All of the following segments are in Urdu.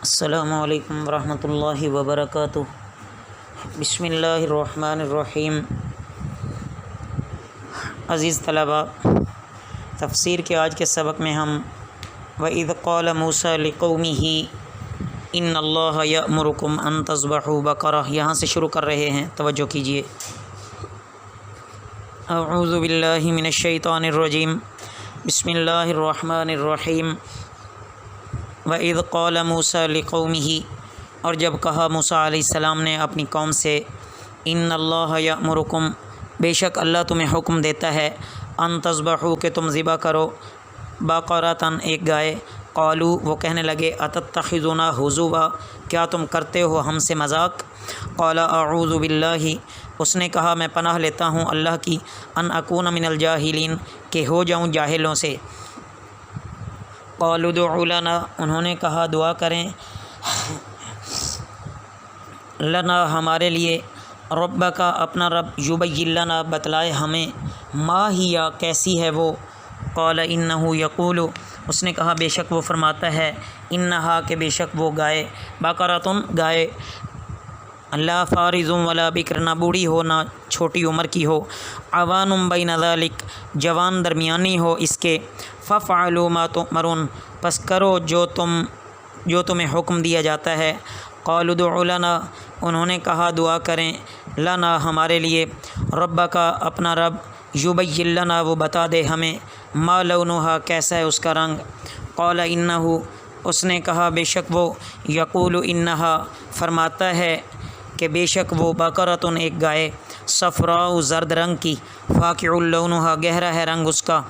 السلام علیکم ورحمۃ اللہ وبرکاتہ۔ بسم اللہ الرحمن الرحیم۔ عزیز طلباء، تفسیر کے آج کے سبق میں ہم وَإِذْ قَالَ مُوسَىٰ لِقَوْمِهِ إِنَّ اللَّهَ يَأْمُرُكُمْ أَن تَذْبَحُوا بَقَرَةً یہاں سے شروع کر رہے ہیں، توجہ کیجیے۔ اعوذ باللہ من الشیطان الرجیم، بسم اللہ الرحمن الرحیم۔ وَإِذْ قَالَ مُوسَىٰ لِقَوْمِهِ اور جب کہا موسیٰ علیہ السلام نے اپنی قوم سے، إِنَّ اللَّهَ يَأْمُرُكُمْ بے شک اللہ تمہیں حکم دیتا ہے، أَن تَذْبَحُوا کہ تم ذبح کرو، بَقَرَةً ایک گائے۔ قالوا وہ کہنے لگے، أَتَتَّخِذُونَا هُزُوًا کیا تم کرتے ہو ہم سے مذاق؟ قَالَ أَعُوذُ بِاللَّهِ اس نے کہا میں پناہ لیتا ہوں اللہ کی، أَنْ أَكُونَ مِنَ الْجَاهِلِينَ کہ ہو جاؤں جاہلوں سے۔ قالوا ادع لنا انہوں نے کہا دعا کریں، لنا ہمارے لیے، ربک اپنا رب، یبین لنا بتلائے ہمیں، ما ہی کیسی ہے وہ۔ قال انہ یقول اس نے کہا بے شک وہ فرماتا ہے، انہا کہ بے شک وہ گائے، بقرۃ گائے، لا فارض ولا بکر نہ بوڑھی ہو نہ چھوٹی عمر کی ہو، عوان بین ذلک جوان درمیانی ہو اس کے، ففعلوا ما تؤمرون پس کرو جو تمہیں حکم دیا جاتا ہے۔ قالوا ادع لنا انہوں نے کہا دعا کریں، لنا ہمارے لیے، ربک اپنا رب، یبین لنا وہ بتا دے ہمیں، ما لونھا کیسا ہے اس کا رنگ۔ قال انہ اس نے کہا بے شک وہ، یقول انہا فرماتا ہے کہ بے شک وہ، بقرۃ ایک گائے، صفراء زرد رنگ کی، فاقع لونھا گہرا ہے رنگ اس کا،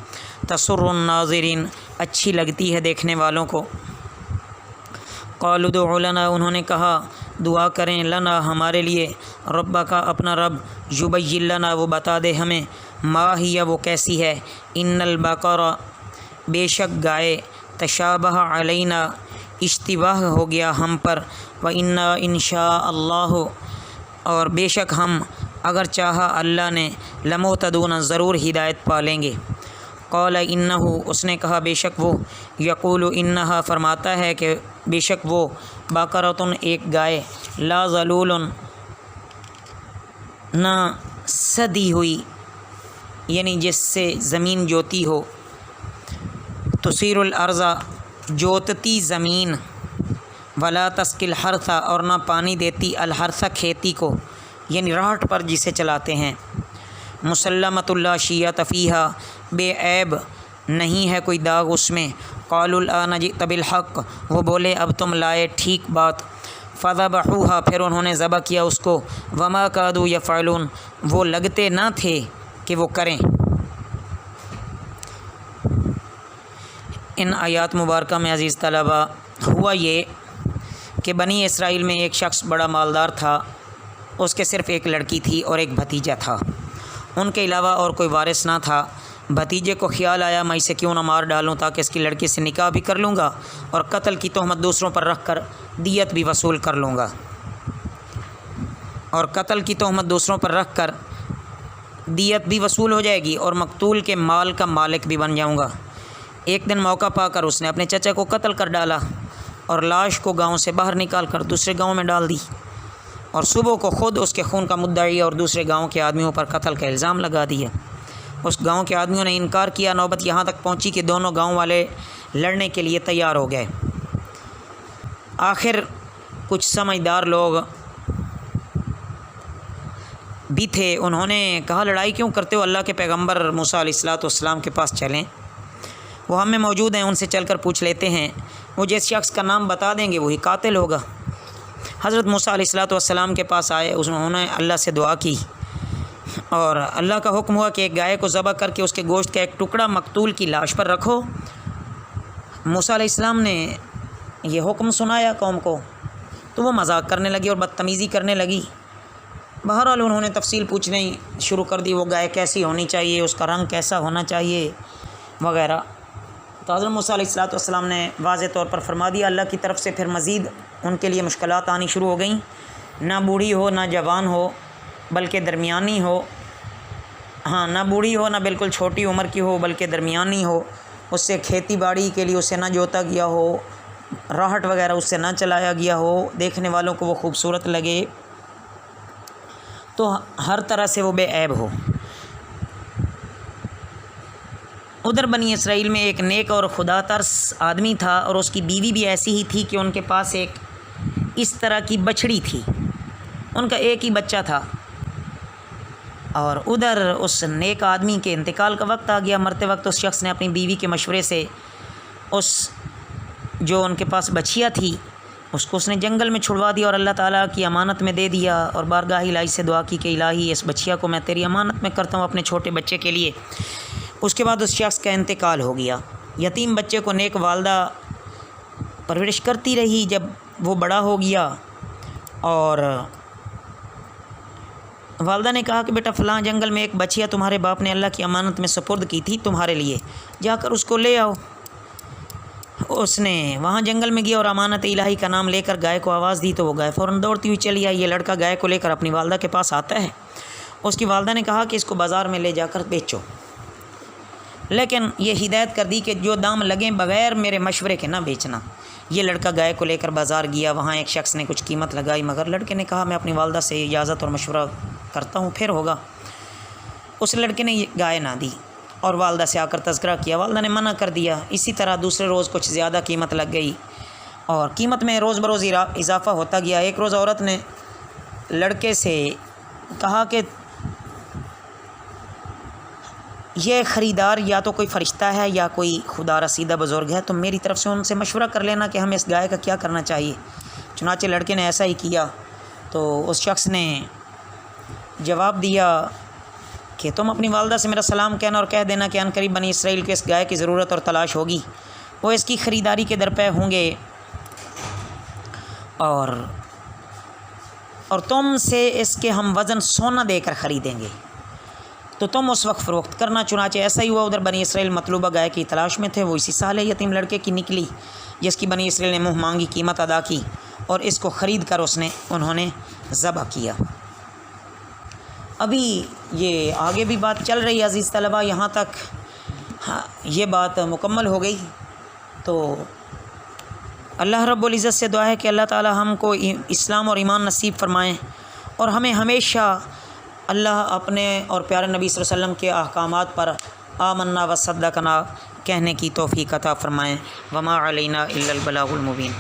تسر الناظرین اچھی لگتی ہے دیکھنے والوں کو۔ قالوا ادع لنا انہوں نے کہا دعا کریں، لنا ہمارے لیے، ربک اپنا رب، یبین لنا وہ بتا دے ہمیں، ما ہی وہ کیسی ہے، ان البقرہ بے شک گائے، تشابہ علینا اشتباہ ہو گیا ہم پر، وَإِنَّا إِن شاء اللہ اور بے شک ہم اگر چاہا اللہ نے، لمہتدون ضرور ہدایت پا لیں گے۔ قال انہ اس نے کہا بے شک وہ، یقول انہا فرماتا ہے کہ بے شک وہ، بقرۃ ایک گائے، لا ذلول نہ سدی ہوئی یعنی جس سے زمین جوتی ہو، تثیر الارض جوتتی زمین، ولا تسقی الحرث اور نہ پانی دیتی الحرث کھیتی کو یعنی راہٹ پر جسے چلاتے ہیں، مسلمۃ لا شیۃ فیہا بے عیب نہیں ہے کوئی داغ اس میں۔ قالوا الآن جئت بالحق وہ بولے اب تم لائے ٹھیک بات، فذبحوہا پھر انہوں نے ذبح کیا اس کو، وما کادوا یفعلون وہ لگتے نہ تھے کہ وہ کریں۔ ان آیات مبارکہ میں عزیز طلباء ہوا یہ کہ بنی اسرائیل میں ایک شخص بڑا مالدار تھا، اس کے صرف ایک لڑکی تھی اور ایک بھتیجا تھا، ان کے علاوہ اور کوئی وارث نہ تھا۔ بھتیجے کو خیال آیا میں اسے کیوں نہ مار ڈالوں تاکہ اس کی لڑکی سے نکاح بھی کر لوں گا اور قتل کی تہمت دوسروں پر رکھ کر دیت بھی وصول کر لوں گا، اور قتل کی تہمت دوسروں پر رکھ کر دیت بھی وصول ہو جائے گی اور مقتول کے مال کا مالک بھی بن جاؤں گا۔ ایک دن موقع پا کر اس نے اپنے چچا کو قتل کر ڈالا اور لاش کو گاؤں سے باہر نکال کر دوسرے گاؤں میں ڈال دی، اور صبح کو خود اس کے خون کا مدعی اور دوسرے گاؤں کے آدمیوں پر قتل کا الزام لگا دیا۔ اس گاؤں کے آدمیوں نے انکار کیا، نوبت یہاں تک پہنچی کہ دونوں گاؤں والے لڑنے کے لیے تیار ہو گئے۔ آخر کچھ سمجھدار لوگ بھی تھے، انہوں نے کہا لڑائی کیوں کرتے ہو، اللہ کے پیغمبر موسیٰ علیہ السلام کے پاس چلیں، وہ ہم میں موجود ہیں، ان سے چل کر پوچھ لیتے ہیں، وہ جس شخص کا نام بتا دیں گے وہی قاتل ہوگا۔ حضرت موسیٰ علیہ السلام کے پاس آئے، انہوں نے اللہ سے دعا کی اور اللہ کا حکم ہوا کہ ایک گائے کو ذبح کر کے اس کے گوشت کا ایک ٹکڑا مقتول کی لاش پر رکھو۔ موسیٰ علیہ السلام نے یہ حکم سنایا قوم کو تو وہ مذاق کرنے لگی اور بدتمیزی کرنے لگی۔ بہرحال انہوں نے تفصیل پوچھنے شروع کر دی، وہ گائے کیسی ہونی چاہیے، اس کا رنگ کیسا ہونا چاہیے وغیرہ۔ تو حضرت موسیٰ علیہ السلام نے واضح طور پر فرما دیا، اللہ کی طرف سے پھر مزید ان کے لیے مشکلات آنی شروع ہو گئیں، نہ بوڑھی ہو نہ جوان ہو بلکہ درمیانی ہو، نہ بوڑھی ہو نہ بالکل چھوٹی عمر کی ہو بلکہ درمیانی ہو، اس سے کھیتی باڑی کے لیے اسے نہ جوتا گیا ہو راہٹ وغیرہ اس سے نہ چلایا گیا ہو، دیکھنے والوں کو وہ خوبصورت لگے، تو ہر طرح سے وہ بے عیب ہو۔ ادھر بنی اسرائیل میں ایک نیک اور خدا ترس آدمی تھا، اور اس کی بیوی بھی ایسی ہی تھی کہ ان کے پاس ایک اس طرح کی بچڑی تھی، ان کا ایک ہی بچہ تھا۔ اور ادھر اس نیک آدمی کے انتقال کا وقت آ گیا، مرتے وقت اس شخص نے اپنی بیوی کے مشورے سے اس جو ان کے پاس بچیا تھی اس کو اس نے جنگل میں چھڑوا دیا اور اللہ تعالیٰ کی امانت میں دے دیا، اور بارگاہ الہی سے دعا کی کہ الہی اس بچیا کو میں تیری امانت میں کرتا ہوں اپنے چھوٹے بچے کے لیے۔ اس کے بعد اس شخص کا انتقال ہو گیا۔ یتیم بچے کو نیک والدہ پرورش کرتی رہی، جب وہ بڑا ہو گیا اور والدہ نے کہا کہ بیٹا فلاں جنگل میں ایک بچیا تمہارے باپ نے اللہ کی امانت میں سپرد کی تھی تمہارے لیے، جا کر اس کو لے آؤ۔ اس نے وہاں جنگل میں گیا اور امانت الہی کا نام لے کر گائے کو آواز دی تو وہ گائے فوراً دوڑتی ہوئی چلی آئی۔ یہ لڑکا گائے کو لے کر اپنی والدہ کے پاس آتا ہے۔ اس کی والدہ نے کہا کہ اس کو بازار میں لے جا کر بیچو، لیکن یہ ہدایت کر دی کہ جو دام لگیں بغیر میرے مشورے کے نہ بیچنا۔ یہ لڑکا گائے کو لے کر بازار گیا، وہاں ایک شخص نے کچھ قیمت لگائی، مگر لڑکے نے کہا میں اپنی والدہ سے اجازت اور مشورہ کرتا ہوں پھر ہوگا۔ اس لڑکے نے گائے نہ دی اور والدہ سے آ کر تذکرہ کیا، والدہ نے منع کر دیا۔ اسی طرح دوسرے روز کچھ زیادہ قیمت لگ گئی اور قیمت میں روز بروز اضافہ ہوتا گیا۔ ایک روز عورت نے لڑکے سے کہا کہ یہ خریدار یا تو کوئی فرشتہ ہے یا کوئی خدا رسیدہ بزرگ ہے، تو میری طرف سے ان سے مشورہ کر لینا کہ ہمیں اس گائے کا کیا کرنا چاہیے۔ چنانچہ لڑکے نے ایسا ہی کیا، تو اس شخص نے جواب دیا کہ تم اپنی والدہ سے میرا سلام کہنا اور کہہ دینا کہ ان قریب بنی اسرائیل کے اس گائے کی ضرورت اور تلاش ہوگی، وہ اس کی خریداری کے درپے ہوں گے اور تم سے اس کے ہم وزن سونا دے کر خریدیں گے، تو تم اس وقت فروخت کرنا۔ چنانچہ ایسا ہی ہوا، ادھر بنی اسرائیل مطلوبہ گائے کی تلاش میں تھے، وہ اسی سال یتیم لڑکے کی نکلی جس کی بنی اسرائیل نے منہ مانگی قیمت ادا کی اور اس کو خرید کر انہوں نے ذبح کیا۔ ابھی یہ آگے بھی بات چل رہی ہے عزیز طلبہ، یہاں تک یہ بات مکمل ہو گئی۔ تو اللہ رب العزت سے دعا ہے کہ اللہ تعالی ہم کو اسلام اور ایمان نصیب فرمائیں اور ہمیں ہمیشہ اللہ اپنے اور پیارے نبی صلی اللہ علیہ وسلم کے احکامات پر آمنا و صدقنا کہنے کی توفیق عطا فرمائیں۔ وما علینا الا البلاغ المبین۔